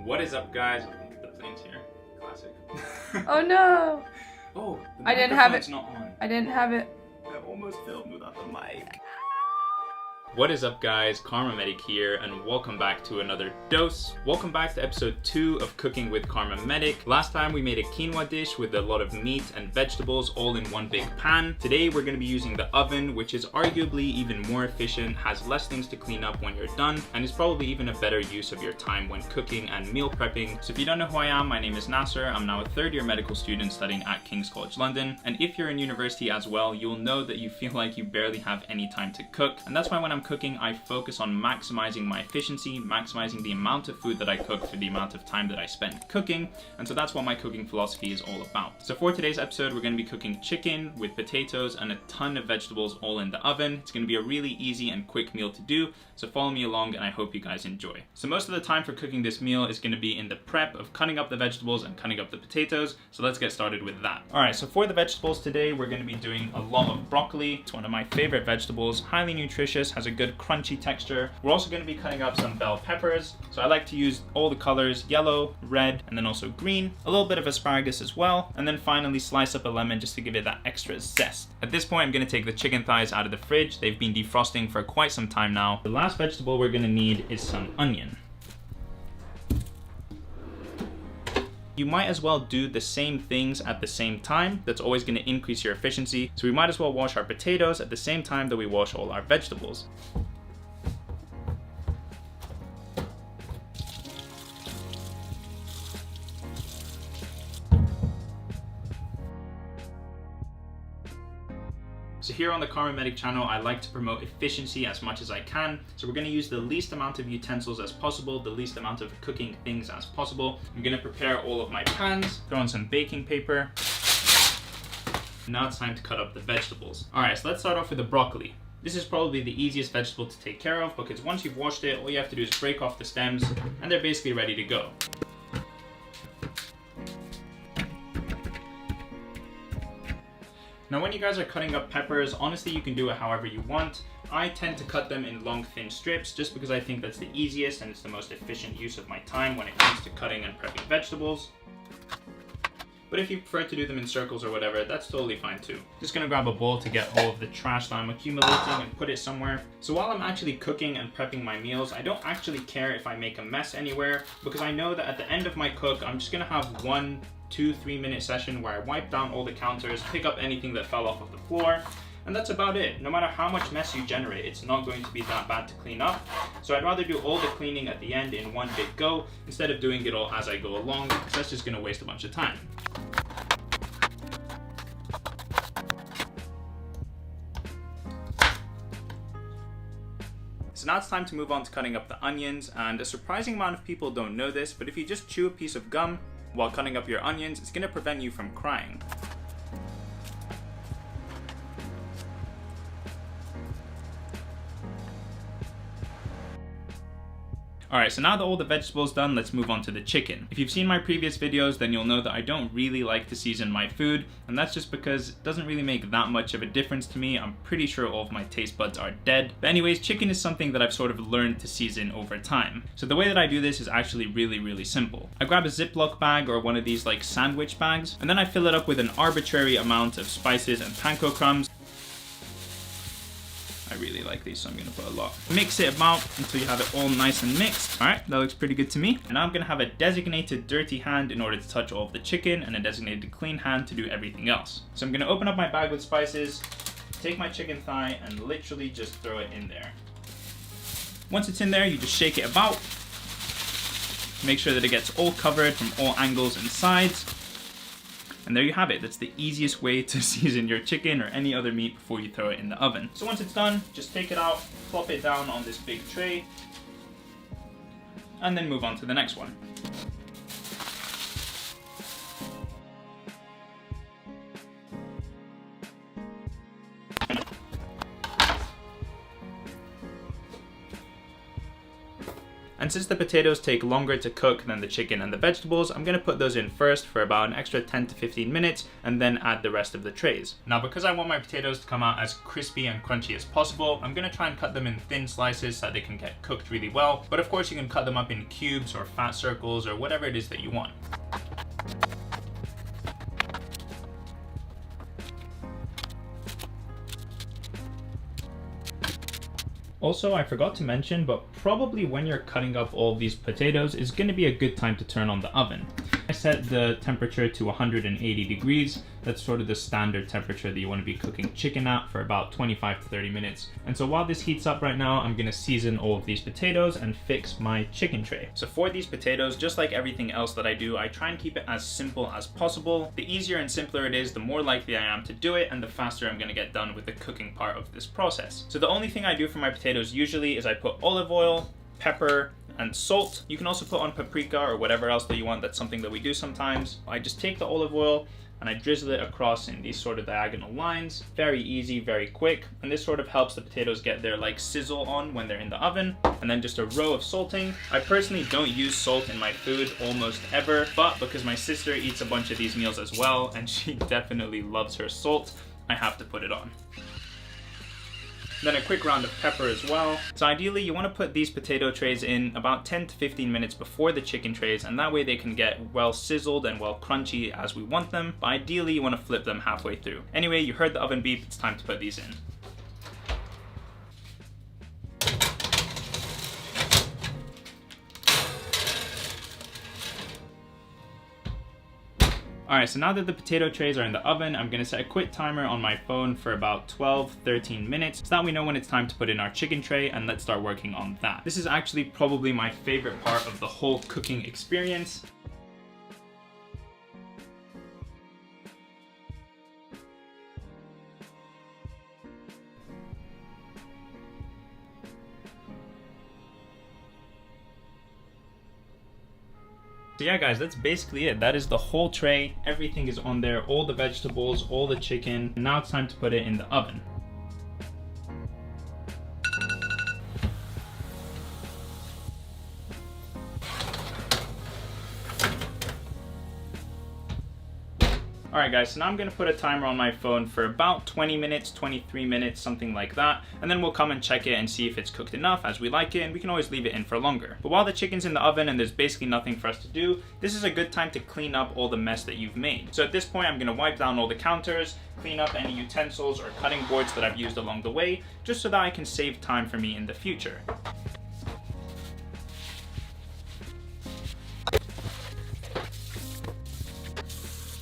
What is up, guys? The plane's here. Classic. Oh no! Oh, the I didn't have it. not on. I didn't have it. I almost filmed without the mic. What is up, guys? Karma Medic here, and welcome back to another dose. Welcome back to episode 2 of Cooking with Karma Medic. Last time we made a quinoa dish with a lot of meat and vegetables all in one big pan. Today we're going to be using the oven, which is arguably even more efficient, has less things to clean up when you're done, and is probably even a better use of your time when cooking and meal prepping. So if you don't know who I am, my name is Nasser. I'm now a third-year medical student studying at King's College London, and if you're in university as well, you'll know that you feel like you barely have any time to cook, and that's why when I'm cooking, I focus on maximizing my efficiency, maximizing the amount of food that I cook for the amount of time that I spend cooking, and so that's what my cooking philosophy is all about. So for today's episode, we're going to be cooking chicken with potatoes and a ton of vegetables all in the oven. It's going to be a really easy and quick meal to do, so follow me along and I hope you guys enjoy. So most of the time for cooking this meal is going to be in the prep of cutting up the vegetables and cutting up the potatoes, so let's get started with that. Alright, so for the vegetables today, we're going to be doing a lot of broccoli. It's one of my favorite vegetables, highly nutritious, has a good crunchy texture. We're also going to be cutting up some bell peppers, so I like to use all the colors, yellow, red, and then also green, a little bit of asparagus as well, and then finally slice up a lemon just to give it that extra zest. At this point, I'm going to take the chicken thighs out of the fridge. They've been defrosting for quite some time now. The last vegetable we're going to need is some onion. You might as well do the same things at the same time. That's always going to increase your efficiency. So we might as well wash our potatoes at the same time that we wash all our vegetables. So here on the Karma Medic channel, I like to promote efficiency as much as I can. So we're going to use the least amount of utensils as possible, the least amount of cooking things as possible. I'm going to prepare all of my pans, throw in some baking paper. Now it's time to cut up the vegetables. Alright, so let's start off with the broccoli. This is probably the easiest vegetable to take care of because once you've washed it, all you have to do is break off the stems and they're basically ready to go. Now when you guys are cutting up peppers, honestly you can do it however you want. I tend to cut them in long thin strips just because I think that's the easiest and it's the most efficient use of my time when it comes to cutting and prepping vegetables. But if you prefer to do them in circles or whatever, that's totally fine too. Just gonna grab a bowl to get all of the trash that I'm accumulating and put it somewhere. So while I'm actually cooking and prepping my meals, I don't actually care if I make a mess anywhere because I know that at the end of my cook, I'm just gonna have 1, 2, 3 minute session where I wipe down all the counters, pick up anything that fell off of the floor, and that's about it. No matter how much mess you generate, it's not going to be that bad to clean up. So I'd rather do all the cleaning at the end in one big go instead of doing it all as I go along, because that's just gonna waste a bunch of time. So now it's time to move on to cutting up the onions, and a surprising amount of people don't know this, but if you just chew a piece of gum while cutting up your onions, it's going to prevent you from crying. Alright, so now that all the vegetables done, let's move on to the chicken. If you've seen my previous videos, then you'll know that I don't really like to season my food, and that's just because it doesn't really make that much of a difference to me. I'm pretty sure all of my taste buds are dead. But anyways, chicken is something that I've sort of learned to season over time. So the way that I do this is actually really simple. I grab a Ziploc bag or one of these like sandwich bags, and then I fill it up with an arbitrary amount of spices and panko crumbs. I really like these, so I'm going to put a lot. Mix it about until you have it all nice and mixed. Alright, that looks pretty good to me. And now I'm going to have a designated dirty hand in order to touch all of the chicken and a designated clean hand to do everything else. So I'm going to open up my bag with spices, take my chicken thigh and literally just throw it in there. Once it's in there, you just shake it about. Make sure that it gets all covered from all angles and sides. And there you have it. That's the easiest way to season your chicken or any other meat before you throw it in the oven. So once it's done, just take it out, plop it down on this big tray, and then move on to the next one. And since the potatoes take longer to cook than the chicken and the vegetables, I'm going to put those in first for about an extra 10 to 15 minutes and then add the rest of the trays. Now because I want my potatoes to come out as crispy and crunchy as possible, I'm going to try and cut them in thin slices so that they can get cooked really well. But of course you can cut them up in cubes or fat circles or whatever it is that you want. Also, I forgot to mention, but probably when you're cutting up all these potatoes is going to be a good time to turn on the oven. I set the temperature to 180 degrees. That's sort of the standard temperature that you want to be cooking chicken at for about 25 to 30 minutes. And so while this heats up right now, I'm going to season all of these potatoes and fix my chicken tray. So for these potatoes, just like everything else that I do, I try and keep it as simple as possible. The easier and simpler it is, the more likely I am to do it, and the faster I'm going to get done with the cooking part of this process. So the only thing I do for my potatoes usually is I put olive oil, pepper, and salt. You can also put on paprika or whatever else that you want. That's something that we do sometimes. I just take the olive oil and I drizzle it across in these sort of diagonal lines. Very easy, very quick. And this sort of helps the potatoes get their like sizzle on when they're in the oven. And then just a row of salting. I personally don't use salt in my food almost ever, but because my sister eats a bunch of these meals as well, and she definitely loves her salt, I have to put it on. Then a quick round of pepper as well. So ideally you want to put these potato trays in about 10 to 15 minutes before the chicken trays, and that way they can get well sizzled and well crunchy as we want them. But ideally you want to flip them halfway through. Anyway, you heard the oven beep, it's time to put these in. Alright, so now that the potato trays are in the oven, I'm going to set a quick timer on my phone for about 12-13 minutes so that we know when it's time to put in our chicken tray, and let's start working on that. This is actually probably my favorite part of the whole cooking experience. So yeah guys, that's basically it. That is the whole tray. Everything is on there, all the vegetables, all the chicken. Now it's time to put it in the oven. Alright guys, so now I'm going to put a timer on my phone for about 20 minutes, 23 minutes, something like that. And then we'll come and check it and see if it's cooked enough as we like it, and we can always leave it in for longer. But while the chicken's in the oven and there's basically nothing for us to do, this is a good time to clean up all the mess that you've made. So at this point I'm going to wipe down all the counters, clean up any utensils or cutting boards that I've used along the way, just so that I can save time for me in the future.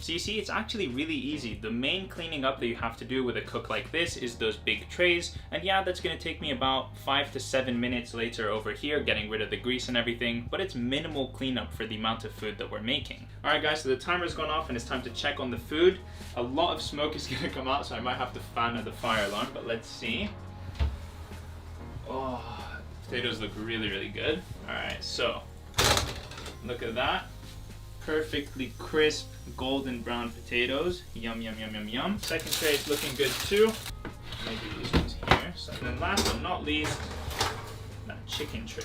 So you see, it's actually really easy. The main cleaning up that you have to do with a cook like this is those big trays. And yeah, that's gonna take me about 5 to 7 minutes later over here, getting rid of the grease and everything, but it's minimal cleanup for the amount of food that we're making. All right guys, so the timer's gone off and it's time to check on the food. A lot of smoke is gonna come out, so I might have to fan the fire alarm, but let's see. Oh, potatoes look really, really good. All right, so look at that. Perfectly crisp golden brown potatoes. Yum, yum, yum, yum, yum. Second tray is looking good too. Maybe these ones here. So then last but not least, that chicken tray.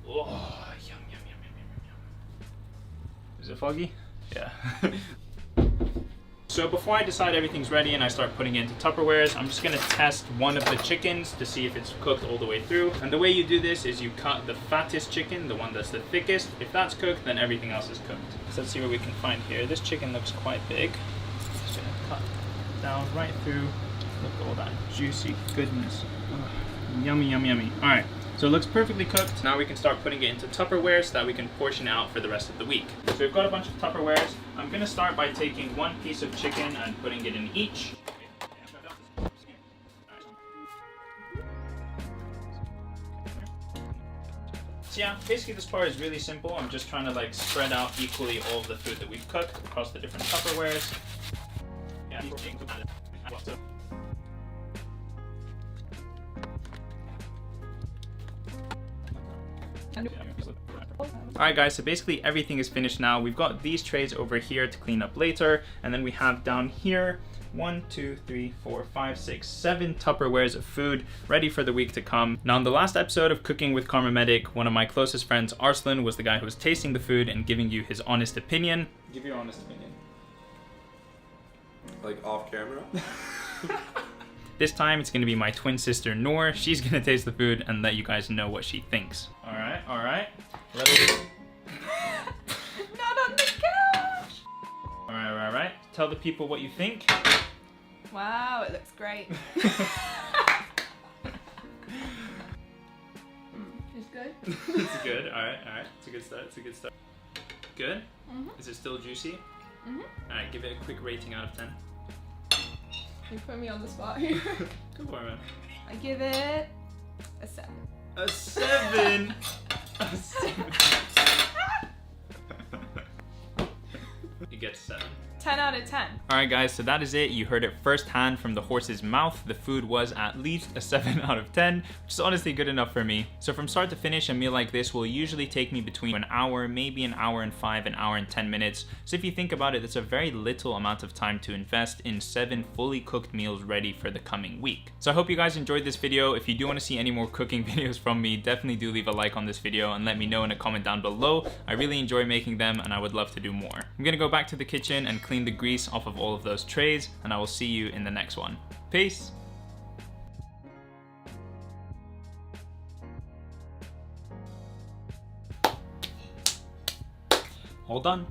Oh, yum, yum, yum, yum, yum, yum. Is it foggy? Yeah. So before I decide everything's ready and I start putting it into Tupperwares, I'm just gonna test one of the chickens to see if it's cooked all the way through. And the way you do this is you cut the fattest chicken, the one that's the thickest. If that's cooked, then everything else is cooked. So let's see what we can find here. This chicken looks quite big. Just gonna cut down right through. Look at all that juicy goodness. Oh, yummy, yummy, yummy. All right. So it looks perfectly cooked. Now we can start putting it into Tupperware so that we can portion it out for the rest of the week. So we've got a bunch of Tupperwares. I'm gonna start by taking one piece of chicken and putting it in each. So yeah, basically this part is really simple. I'm just trying to like spread out equally all of the food that we've cooked across the different Tupperwares. Yeah. Alright guys, so basically everything is finished now. We've got these trays over here to clean up later, and then we have down here 1, 2, 3, 4, 5, 6, 7 Tupperwares of food ready for the week to come. Now in the last episode of Cooking with Karma Medic, one of my closest friends, Arslan, was the guy who was tasting the food and giving you his honest opinion. Give your honest opinion. Like off camera? This time it's going to be my twin sister Noor. She's going to taste the food and let you guys know what she thinks. Alright. Not on the couch! Alright. Tell the people what you think. Wow, it looks great. It's good. It's good. Alright. It's a good start. Good? Is it still juicy? Alright, give it a quick rating out of 10. You put me on the spot here. Go for it, man. I give it a 7. A 7? A 7. You get 7. 10 out of 10. Alright guys, so that is it. You heard it firsthand from the horse's mouth. The food was at least a 7 out of 10, which is honestly good enough for me. So from start to finish, a meal like this will usually take me between an hour, maybe an hour and 5, an hour and 10 minutes. So if you think about it, it's a very little amount of time to invest in 7 fully cooked meals ready for the coming week. So I hope you guys enjoyed this video. If you do want to see any more cooking videos from me, definitely do leave a like on this video and let me know in a comment down below. I really enjoy making them and I would love to do more. I'm gonna go back to the kitchen and clean the grease off of all of those trays, and I will see you in the next one. Peace! All done.